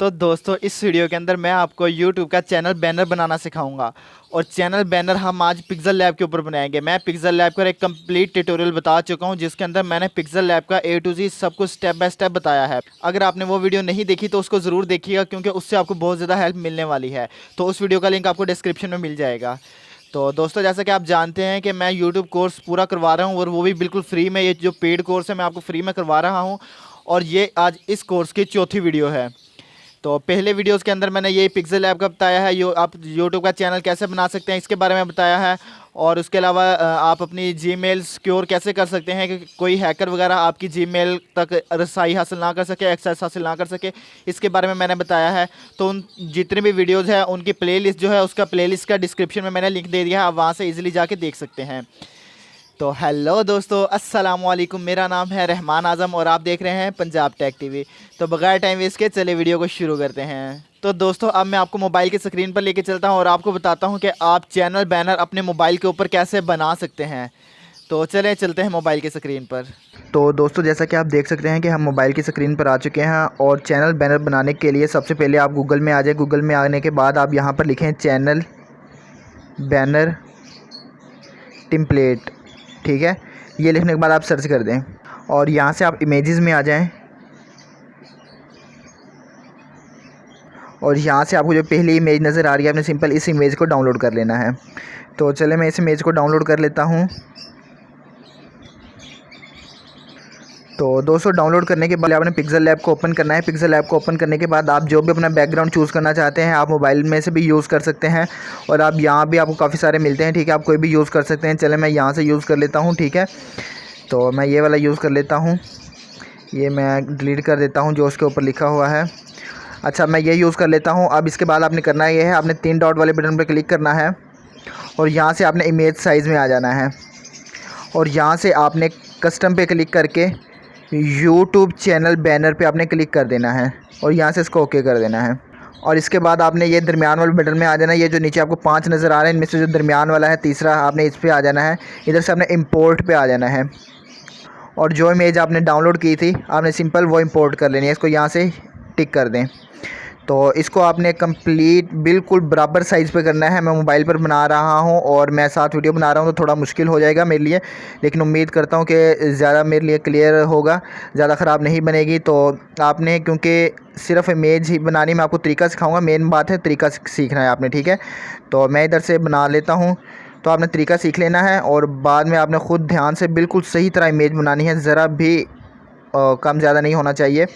तो दोस्तों इस वीडियो के अंदर मैं आपको YouTube का चैनल बैनर बनाना सिखाऊंगा। और चैनल बैनर हम आज पिक्सल लैब के ऊपर बनाएंगे। मैं पिक्सल लैब का एक कंप्लीट ट्यूटोरियल बता चुका हूं, जिसके अंदर मैंने पिक्सल लैब का A to Z सब कुछ स्टेप बाय स्टेप बताया है। अगर आपने वो वीडियो नहीं देखी तो उसको ज़रूर देखिएगा, क्योंकि उससे आपको बहुत ज़्यादा हेल्प मिलने वाली है। तो उस वीडियो का लिंक आपको डिस्क्रिप्शन में मिल जाएगा। तो दोस्तों जैसा कि आप जानते हैं कि मैं YouTube कोर्स पूरा करवा रहा हूँ, और वो भी बिल्कुल फ्री में। ये जो पेड कोर्स है मैं आपको फ्री में करवा रहा हूँ, और ये आज इस कोर्स की चौथी वीडियो है। तो पहले वीडियोस के अंदर मैंने ये पिक्सल लैब का बताया है, आप यूट्यूब का चैनल कैसे बना सकते हैं इसके बारे में बताया है। और उसके अलावा आप अपनी जीमेल सिक्योर कैसे कर सकते हैं कि कोई हैकर वगैरह आपकी जीमेल तक रसाई हासिल ना कर सके, एक्सेस हासिल ना कर सके, इसके बारे में मैंने बताया है। तो उन जितने भी वीडियोस हैं उनकी प्लेलिस्ट जो है, उसका प्लेलिस्ट का डिस्क्रिप्शन में मैंने लिंक दे दिया है, आप वहाँ से ईजिली जाके देख सकते हैं। तो हेलो दोस्तों, अस्सलाम वालेकुम। मेरा नाम है रहमान आज़म और आप देख रहे हैं पंजाब टेक टीवी। तो बगैर टाइम वेस्ट के चले वीडियो को शुरू करते हैं। तो दोस्तों अब मैं आपको मोबाइल की स्क्रीन पर लेके चलता हूं और आपको बताता हूं कि आप चैनल बैनर अपने मोबाइल के ऊपर कैसे बना सकते हैं। तो चलें चलते हैं मोबाइल की स्क्रीन पर। तो दोस्तों जैसा कि आप देख सकते हैं कि हम मोबाइल की स्क्रीन पर आ चुके हैं, और चैनल बैनर बनाने के लिए सबसे पहले आप गूगल में आ जाए। गूगल में आने के बाद आप यहाँ पर लिखें चैनल बैनर टेम्पलेट, ठीक है। ये लिखने के बाद आप सर्च कर दें और यहाँ से आप इमेजेस में आ जाएं, और यहाँ से आपको जो पहली इमेज नज़र आ रही है आपने सिंपल इस इमेज को डाउनलोड कर लेना है। तो चले मैं इस इमेज को डाउनलोड कर लेता हूँ। तो दोस्तों डाउनलोड करने के बाद आपने पिक्सल लैब को ओपन करना है। पिक्सल लैब को ओपन करने के बाद आप जो भी अपना बैकग्राउंड चूज़ करना चाहते हैं आप मोबाइल में से भी यूज़ कर सकते हैं, और आप यहाँ भी आपको काफ़ी सारे मिलते हैं, ठीक है। आप कोई भी यूज़ कर सकते हैं। चले मैं यहाँ से यूज़ कर लेता हूँ, ठीक है। तो मैं ये वाला यूज़ कर लेता हूँ, ये मैं डिलीट कर देता हूँ जो उसके ऊपर लिखा हुआ है। अच्छा मैं ये यूज़ कर लेता हूँ। अब इसके बाद आपने करना ये है, आपने 3 डॉट वाले बटन पर क्लिक करना है, और यहाँ से आपने इमेज साइज़ में आ जाना है, और यहाँ से आपने कस्टम पे क्लिक करके यूट्यूब चैनल बैनर पे आपने क्लिक कर देना है, और यहाँ से इसको ओके कर देना है। और इसके बाद आपने ये दरमियान वाले बटन में आ जाना है। ये जो नीचे आपको 5 नज़र आ रहे हैं, इनमें से जो दरमियान वाला है तीसरा, आपने इस पर आ जाना है। इधर से आपने इंपोर्ट पे आ जाना है, और जो इमेज आपने डाउनलोड की थी आपने सिंपल वो इंपोर्ट कर लेनी है। इसको यहाँ से टिक कर दें। तो इसको आपने कंप्लीट बिल्कुल बराबर साइज़ पे करना है। मैं मोबाइल पर बना रहा हूँ और मैं साथ वीडियो बना रहा हूँ, तो थोड़ा मुश्किल हो जाएगा मेरे लिए, लेकिन उम्मीद करता हूँ कि ज़्यादा मेरे लिए क्लियर होगा, ज़्यादा ख़राब नहीं बनेगी। तो आपने क्योंकि सिर्फ इमेज ही बनानी, मैं आपको तरीका सिखाऊँगा, मेन बात है तरीका सीखना है आपने, ठीक है। तो मैं इधर से बना लेता हूँ। तो आपने तरीका सीख लेना है, और बाद में आपने ख़ुद ध्यान से बिल्कुल सही तरह इमेज बनानी है। ज़रा भी कम ज़्यादा नहीं होना चाहिए,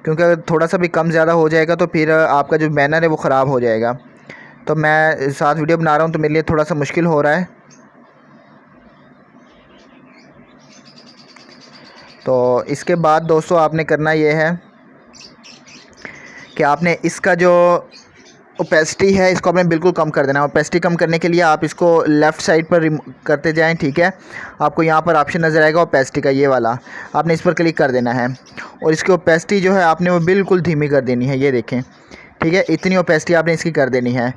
क्योंकि अगर थोड़ा सा भी कम ज़्यादा हो जाएगा तो फिर आपका जो बैनर है वो ख़राब हो जाएगा। तो मैं साथ वीडियो बना रहा हूँ तो मेरे लिए थोड़ा सा मुश्किल हो रहा है। तो इसके बाद दोस्तों आपने करना ये है कि आपने इसका जो ओपेसिटी है इसको आपने बिल्कुल कम कर देना है। ओपेसिटी कम करने के लिए आप इसको लेफ़्ट साइड पर करते जाएं, ठीक है। आपको यहाँ पर ऑप्शन नज़र आएगा ओपेसिटी का, ये वाला, आपने इस पर क्लिक कर देना है, और इसकी ओपेसिटी जो है आपने वो बिल्कुल धीमी कर देनी है। ये देखें, ठीक है, इतनी ओपेसिटी आपने इसकी कर देनी है।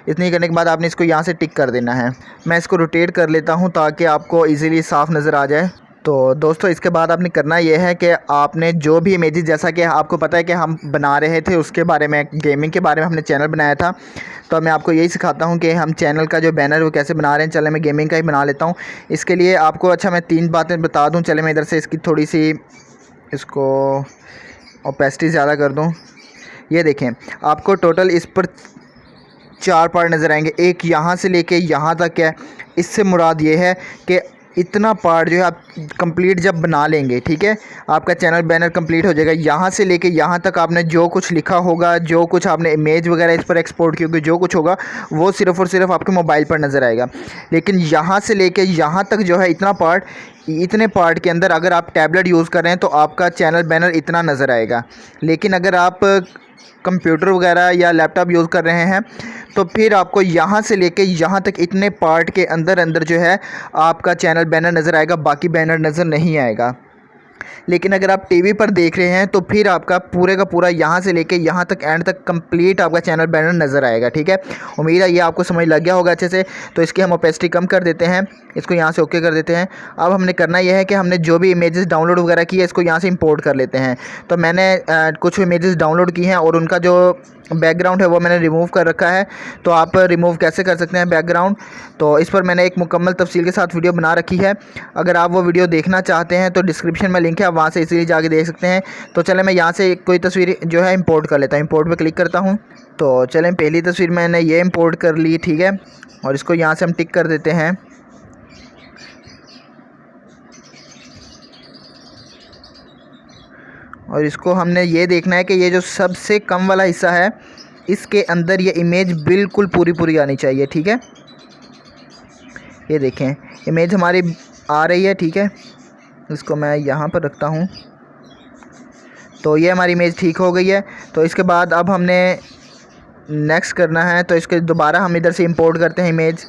इतनी करने के बाद आपने इसको यहाँ से टिक कर देना है। मैं इसको रोटेट कर लेता हूँ ताकि आपको ईज़िली साफ़ नज़र आ जाए। तो दोस्तों इसके बाद आपने करना ये है कि आपने जो भी इमेजेस, जैसा कि आपको पता है कि हम बना रहे थे उसके बारे में, गेमिंग के बारे में हमने चैनल बनाया था, तो मैं आपको यही सिखाता हूँ कि हम चैनल का जो बैनर वो कैसे बना रहे हैं। चले मैं गेमिंग का ही बना लेता हूँ इसके लिए आपको। अच्छा मैं 3 बातें बता दूँ। चले मैं इधर से इसकी थोड़ी सी इसको ओपेसिटी ज़्यादा कर दूँ। ये देखें, आपको टोटल इस पर 4 पार्ट नज़र आएंगे, एक यहाँ से लेके यहाँ तक है। इससे मुराद ये है कि इतना पार्ट जो है आप कंप्लीट जब बना लेंगे, ठीक है, आपका चैनल बैनर कंप्लीट हो जाएगा। यहाँ से लेके यहाँ तक आपने जो कुछ लिखा होगा, जो कुछ आपने इमेज वगैरह इस पर एक्सपोर्ट की होगी, जो कुछ होगा वो सिर्फ़ और सिर्फ आपके मोबाइल पर नज़र आएगा। लेकिन यहाँ से लेके यहाँ तक जो है इतना पार्ट, इतने पार्ट के अंदर अगर आप टैबलेट यूज़ कर रहे हैं तो आपका चैनल बैनर इतना नज़र आएगा। लेकिन अगर आप कंप्यूटर वगैरह या लैपटॉप यूज़ कर रहे हैं तो फिर आपको यहाँ से लेके यहाँ तक इतने पार्ट के अंदर अंदर जो है आपका चैनल बैनर नज़र आएगा, बाकी बैनर नज़र नहीं आएगा। लेकिन अगर आप टीवी पर देख रहे हैं तो फिर आपका पूरे का पूरा यहाँ से लेके यहाँ तक एंड तक कंप्लीट आपका चैनल बैनर नज़र आएगा। ठीक है, उम्मीद है ये आपको समझ लग गया होगा अच्छे से। तो इसकी हम ओपेसिटी कम कर देते हैं, इसको यहाँ से ओके कर देते हैं। अब हमने करना यह है कि हमने जो भी इमेजेस डाउनलोड वगैरह की है इसको यहाँ से इंपोर्ट कर लेते हैं। तो मैंने कुछ इमेजेस डाउनलोड की हैं और उनका जो बैकग्राउंड है वो मैंने रिमूव कर रखा है। तो आप रिमूव कैसे कर सकते हैं बैकग्राउंड, तो इस पर मैंने एक मुकम्मल तफसील के साथ वीडियो बना रखी है। अगर आप वो वीडियो देखना चाहते हैं तो डिस्क्रिप्शन में लिंक है, आप वहाँ से इजीली जाके देख सकते हैं। तो चलें मैं यहाँ से कोई तस्वीर जो है इंपोर्ट कर लेता हूँ, इंपोर्ट पे क्लिक करता हूँ। तो चलें पहली तस्वीर मैंने ये इंपोर्ट कर ली। ठीक है, और इसको यहाँ से हम टिक कर देते हैं। और इसको हमने ये देखना है कि ये जो सबसे कम वाला हिस्सा है इसके अंदर ये इमेज बिल्कुल पूरी आनी चाहिए। ठीक है, ये देखें इमेज हमारी आ रही है। ठीक है, इसको मैं यहाँ पर रखता हूँ। तो ये हमारी इमेज ठीक हो गई है। तो इसके बाद अब हमने नेक्स्ट करना है, तो इसके दोबारा हम इधर से इंपोर्ट करते हैं इमेज।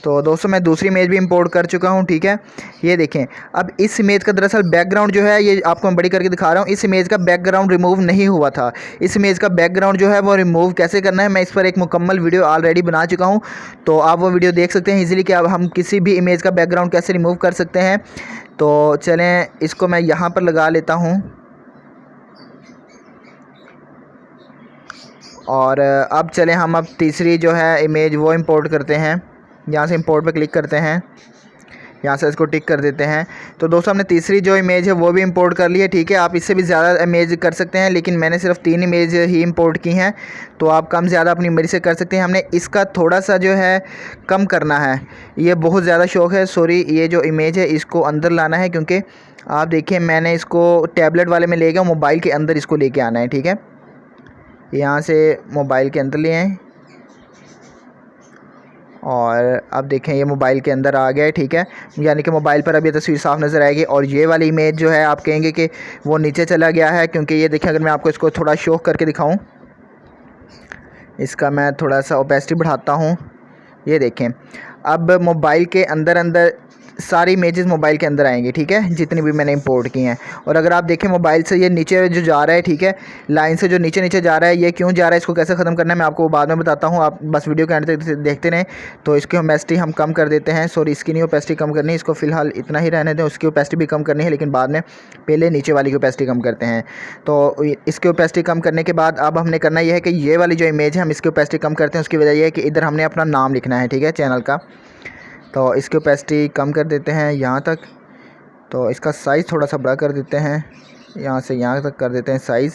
तो दोस्तों मैं दूसरी इमेज भी इंपोर्ट कर चुका हूँ। ठीक है, ये देखें अब इस इमेज का दरअसल बैकग्राउंड जो है, ये आपको मैं बड़ी करके दिखा रहा हूँ, इस इमेज का बैकग्राउंड रिमूव नहीं हुआ था। इस इमेज का बैकग्राउंड जो है वो रिमूव कैसे करना है, मैं इस पर एक मुकम्मल वीडियो ऑलरेडी बना चुका हूँ। तो आप वो वीडियो देख सकते हैं ईजिली कि अब हम किसी भी इमेज का बैकग्राउंड कैसे रिमूव कर सकते हैं। तो चलें इसको मैं यहाँ पर लगा लेता हूँ। और अब चलें हम अब तीसरी जो है इमेज वो इंपोर्ट करते हैं। यहाँ से इंपोर्ट पे क्लिक करते हैं, यहाँ से इसको टिक कर देते हैं। तो दोस्तों हमने तीसरी जो इमेज है वो भी इंपोर्ट कर ली है। ठीक है, आप इससे भी ज़्यादा इमेज कर सकते हैं, लेकिन मैंने सिर्फ 3 इमेज ही इंपोर्ट की हैं। तो आप कम ज़्यादा अपनी मर्ज़ी से कर सकते हैं। हमने इसका थोड़ा सा जो है कम करना है, ये बहुत ज़्यादा शौक है। सॉरी, ये जो इमेज है इसको अंदर लाना है, क्योंकि आप देखिए मैंने इसको टैबलेट वाले में ले गया, मोबाइल के अंदर इसको लेके आना है। ठीक है, यहाँ से मोबाइल के अंदर ले आएँ और अब देखें ये मोबाइल के अंदर आ गया है। ठीक है, यानी कि मोबाइल पर अब ये तस्वीर साफ़ नज़र आएगी। और ये वाली इमेज जो है आप कहेंगे कि वो नीचे चला गया है, क्योंकि ये देखें अगर मैं आपको इसको थोड़ा शो करके दिखाऊं, इसका मैं थोड़ा सा ओपेसिटी बढ़ाता हूं, ये देखें अब मोबाइल के अंदर सारी इमेजेस मोबाइल के अंदर आएंगी। ठीक है, जितनी भी मैंने इंपोर्ट की हैं। और अगर आप देखें मोबाइल से ये नीचे जो जा रहा है, ठीक है, लाइन से जो नीचे जा रहा है, ये क्यों जा रहा है, इसको कैसे ख़त्म करना है मैं आपको बाद में बताता हूँ। आप बस वीडियो के एंड तक देखते रहें। तो इसकी ओपेसिटी हम कम कर देते हैं। सॉरी, इसकी नहीं ओपेसिटी कम करनी, इसको फ़िलहाल इतना ही रहने दें। उसकी ओपेसिटी भी कम करनी है, लेकिन बाद में पहले नीचे वाली की ओपेसिटी कम करते हैं। तो इसकी ओपेसिटी कम करने के बाद अब हमने करना यह है कि ये वाली जो इमेज है हम इसकी ओपेसिटी कम करते हैं। उसकी वजह यह है कि इधर हमने अपना नाम लिखना है। ठीक है, चैनल का। तो इसकी ओपेसिटी कम कर देते हैं यहाँ तक। तो इसका साइज़ थोड़ा सा बड़ा कर देते हैं, यहाँ से यहाँ तक कर देते हैं साइज़।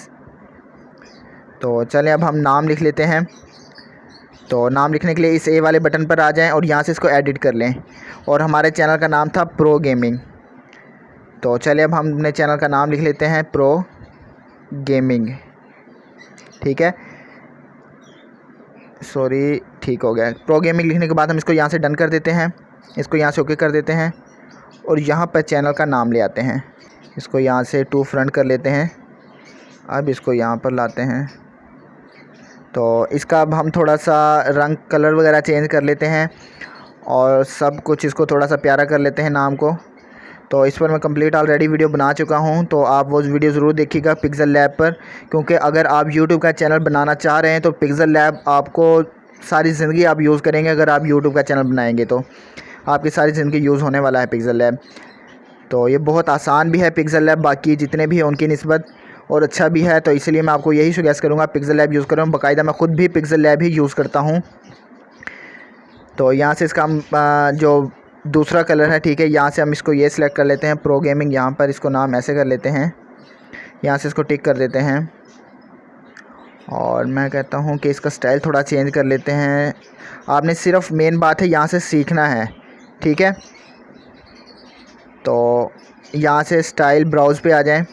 तो चलें अब हम नाम लिख लेते हैं। तो नाम लिखने के लिए इस ए वाले बटन पर आ जाएं और यहाँ से इसको एडिट कर लें। और हमारे चैनल का नाम था प्रो गेमिंग। तो चलिए अब हम अपने चैनल का नाम लिख लेते हैं प्रो गेमिंग। ठीक है, सॉरी, ठीक हो गया। प्रो गेमिंग लिखने के बाद हम इसको यहाँ से डन कर देते हैं, इसको यहाँ से ओके कर देते हैं और यहाँ पर चैनल का नाम ले आते हैं। इसको यहाँ से टू फ्रंट कर लेते हैं। अब इसको यहाँ पर लाते हैं। तो इसका अब हम थोड़ा सा रंग कलर वगैरह चेंज कर लेते हैं और सब कुछ इसको थोड़ा सा प्यारा कर लेते हैं नाम को। तो इस पर मैं कंप्लीट ऑलरेडी वीडियो बना चुका हूं, तो आप वो वीडियो ज़रूर देखिएगा पिक्सल लैब पर, क्योंकि अगर आप यूट्यूब का चैनल बनाना चाह रहे हैं तो पिक्सल लैब आपको सारी ज़िंदगी आप यूज़ करेंगे। अगर आप यूट्यूब का चैनल बनाएंगे तो आपकी सारी ज़िंदगी यूज़ होने वाला है पिक्सल लैब। तो ये बहुत आसान भी है पिक्सल लैब बाकी जितने भी हैं उनकी निस्बत, और अच्छा भी है। तो इसलिए मैं आपको यही सजेस्ट करूँगा पिक्सल लैब यूज़ करूँ। बाकायदा मैं ख़ुद भी पिक्सल लैब ही यूज़ करता हूँ। तो यहाँ से इसका जो दूसरा कलर है, ठीक है, यहाँ से हम इसको ये सिलेक्ट कर लेते हैं प्रो गेमिंग। यहाँ पर इसको नाम ऐसे कर लेते हैं, यहाँ से इसको टिक कर देते हैं और मैं कहता हूँ कि इसका स्टाइल थोड़ा चेंज कर लेते हैं। आपने सिर्फ मेन बात है यहाँ से सीखना है। ठीक है, तो यहाँ से स्टाइल ब्राउज़ पे आ जाएं।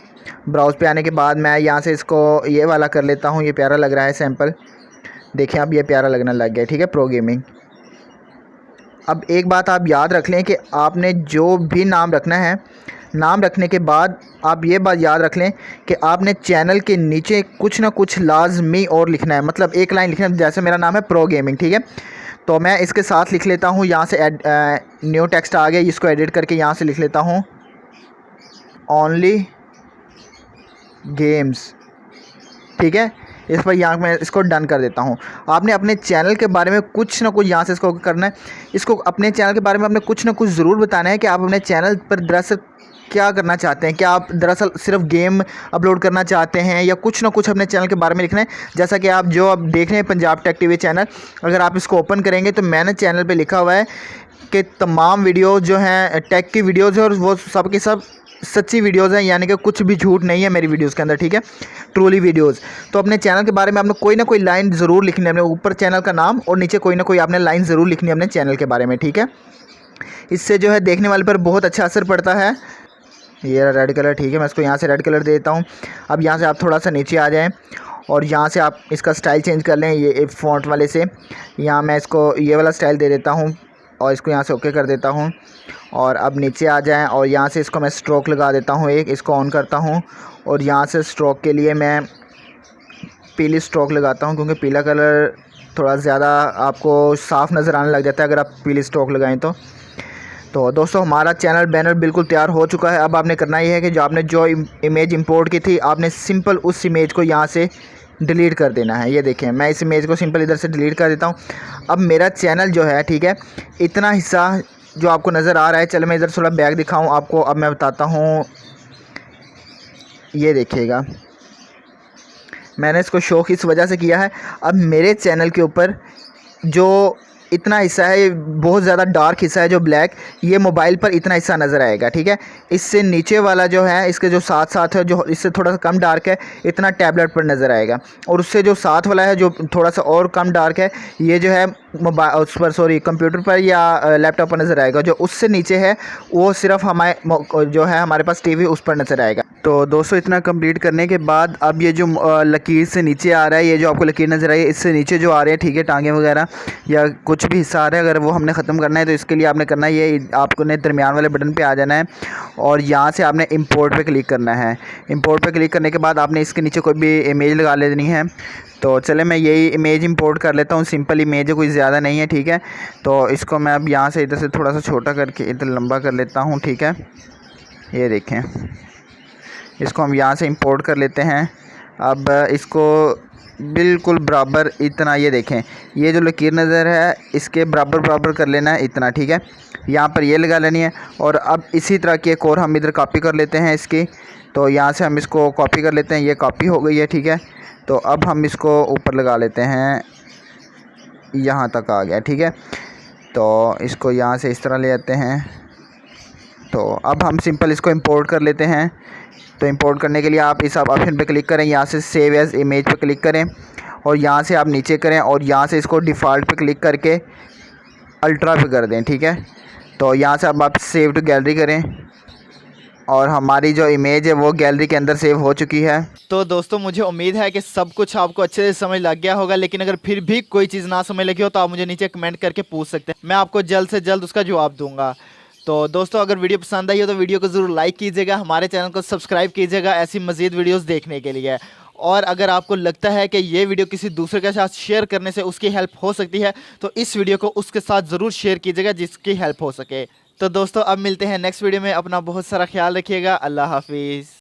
ब्राउज़ पे आने के बाद मैं यहाँ से इसको ये वाला कर लेता हूँ। ये प्यारा लग रहा है सैम्पल, देखें अब ये प्यारा लगने लग गया। ठीक है, प्रो गेमिंग। अब एक बात आप याद रख लें कि आपने जो भी नाम रखना है, नाम रखने के बाद आप ये बात याद रख लें कि आपने चैनल के नीचे कुछ ना कुछ लाजमी और लिखना है, मतलब एक लाइन लिखना है। जैसे मेरा नाम है प्रो गेमिंग, ठीक है, तो मैं इसके साथ लिख लेता हूँ। यहाँ से न्यू टेक्स्ट आ गया, इसको एडिट करके यहाँ से लिख लेता हूँ ओनली गेम्स, ठीक है। इस पर यहाँ मैं इसको डन कर देता हूँ। आपने अपने चैनल के बारे में कुछ ना कुछ यहाँ से इसको करना है। इसको अपने चैनल के बारे में आपने कुछ ना कुछ ज़रूर बताना है कि आप अपने चैनल पर दरअसल क्या करना चाहते हैं। क्या आप दरअसल सिर्फ गेम अपलोड करना चाहते हैं या कुछ ना कुछ अपने चैनल के बारे में लिखना है। जैसा कि आप जो अब देख रहे हैं पंजाब टेक टीवी चैनल, अगर आप इसको ओपन करेंगे तो मैंने चैनल पे लिखा हुआ है कि तमाम वीडियो जो हैं टेक की वीडियोज़ है और वो सब की सब सच्ची वीडियोज़ हैं, यानी कि कुछ भी झूठ नहीं है मेरी वीडियोज़ के अंदर, ठीक है, ट्रूली वीडियोज़। तो अपने चैनल के बारे में आपने कोई ना कोई लाइन ज़रूर लिखनी है, अपने ऊपर चैनल का नाम और नीचे कोई ना कोई आपने लाइन ज़रूर लिखनी है अपने चैनल के बारे में, ठीक है। इससे जो है देखने वाले पर बहुत अच्छा असर पड़ता है। ये रेड कलर, ठीक है, मैं इसको यहाँ से रेड कलर दे देता हूँ। अब यहाँ से आप थोड़ा सा नीचे आ जाएँ और यहाँ से आप इसका स्टाइल चेंज कर लें। ये फ़ॉन्ट वाले से यहाँ मैं इसको ये वाला स्टाइल दे देता हूँ और इसको यहाँ से ओके कर देता हूँ। और अब नीचे आ जाएं और यहाँ से इसको मैं स्ट्रोक लगा देता हूँ, एक इसको ऑन करता हूँ और यहाँ से स्ट्रोक के लिए मैं पीली स्ट्रोक लगाता हूँ, क्योंकि पीला कलर थोड़ा ज़्यादा आपको साफ़ नज़र आने लग जाता है अगर आप पीली स्ट्रोक लगाएं तो दोस्तों हमारा चैनल बैनर बिल्कुल तैयार हो चुका है। अब आपने करना ये है कि जो आपने जो इमेज इंपोर्ट की थी, आपने सिंपल उस इमेज को यहाँ से डिलीट कर देना है। ये देखें, मैं इस इमेज को सिंपल इधर से डिलीट कर देता हूँ। अब मेरा चैनल जो है, ठीक है, इतना हिस्सा जो आपको नज़र आ रहा है, चलो मैं इधर थोड़ा बैक दिखाऊँ आपको। अब मैं बताता हूँ, ये देखिएगा, मैंने इसको शो किस वजह से किया है। अब मेरे चैनल के ऊपर जो इतना हिस्सा है, ये बहुत ज़्यादा डार्क हिस्सा है जो ब्लैक, ये मोबाइल पर इतना हिस्सा नज़र आएगा, ठीक है। इससे नीचे वाला जो है, इसके जो साथ साथ है, जो इससे थोड़ा सा कम डार्क है, इतना टैबलेट पर नज़र आएगा। और उससे जो साथ वाला है जो थोड़ा सा और कम डार्क है, ये जो है मोबाइल उस पर कंप्यूटर पर या लैपटॉप पर नज़र आएगा। जो उससे नीचे है वो सिर्फ हमारे जो है हमारे पास टीवी, उस पर नज़र आएगा। तो दोस्तों इतना कंप्लीट करने के बाद अब ये जो लकीर से नीचे आ रहा है, ये जो आपको लकीर नज़र आई है, इससे नीचे जो आ रहे हैं, ठीक है, टांगे वगैरह या कुछ भी हिस्सा आ रहा है, अगर वो हमने ख़त्म करना है तो इसके लिए आपने करना ये, आपको दरमियान वाले बटन पे आ जाना है और यहाँ से आपने इंपोर्ट पे क्लिक करना है। इंपोर्ट पे क्लिक करने के बाद आपने इसके नीचे कोई भी इमेज लगा लेनी है। तो चले मैं यही इमेज इंपोर्ट कर लेता हूँ, सिंपल इमेज है, कोई ज़्यादा नहीं है, ठीक है। तो इसको मैं अब यहाँ से इधर से थोड़ा सा छोटा करके इधर लंबा कर लेता हूँ, ठीक है। ये देखें, इसको हम यहाँ से इंपोर्ट कर लेते हैं। अब इसको बिल्कुल बराबर इतना, ये देखें, ये जो लकीर नज़र है इसके बराबर बराबर कर लेना है इतना, ठीक है। यहाँ पर ये लगा लेनी है। और अब इसी तरह की एक और हम इधर कॉपी कर लेते हैं इसकी। तो यहाँ से हम इसको कॉपी कर लेते हैं, ये कॉपी हो गई है, ठीक है। तो अब हम इसको ऊपर लगा लेते हैं, यहाँ तक आ गया, ठीक है। तो इसको यहाँ से इस तरह ले आते हैं। तो अब हम सिंपल इसको इंपोर्ट कर लेते हैं। तो इंपोर्ट करने के लिए आप इस ऑप्शन पे क्लिक करें, यहाँ से सेव एज़ इमेज पे क्लिक करें और यहाँ से आप नीचे करें और यहाँ से इसको डिफ़ॉल्ट पे क्लिक करके अल्ट्रा पे कर दें, ठीक है। तो यहाँ से अब आप सेव टू गैलरी करें और हमारी जो इमेज है वो गैलरी के अंदर सेव हो चुकी है। तो दोस्तों मुझे उम्मीद है कि सब कुछ आपको अच्छे से समझ लग गया होगा, लेकिन अगर फिर भी कोई चीज़ ना समझ लगी हो तो आप मुझे नीचे कमेंट करके पूछ सकते हैं, मैं आपको जल्द से जल्द उसका जवाब दूंगा। तो दोस्तों अगर वीडियो पसंद आई हो तो वीडियो को ज़रूर लाइक कीजिएगा, हमारे चैनल को सब्सक्राइब कीजिएगा ऐसी मज़ीद वीडियोस देखने के लिए। और अगर आपको लगता है कि ये वीडियो किसी दूसरे के साथ शेयर करने से उसकी हेल्प हो सकती है तो इस वीडियो को उसके साथ ज़रूर शेयर कीजिएगा जिसकी हेल्प हो सके। तो दोस्तों अब मिलते हैं नेक्स्ट वीडियो में, अपना बहुत सारा ख्याल रखिएगा, अल्लाह हाफिज़।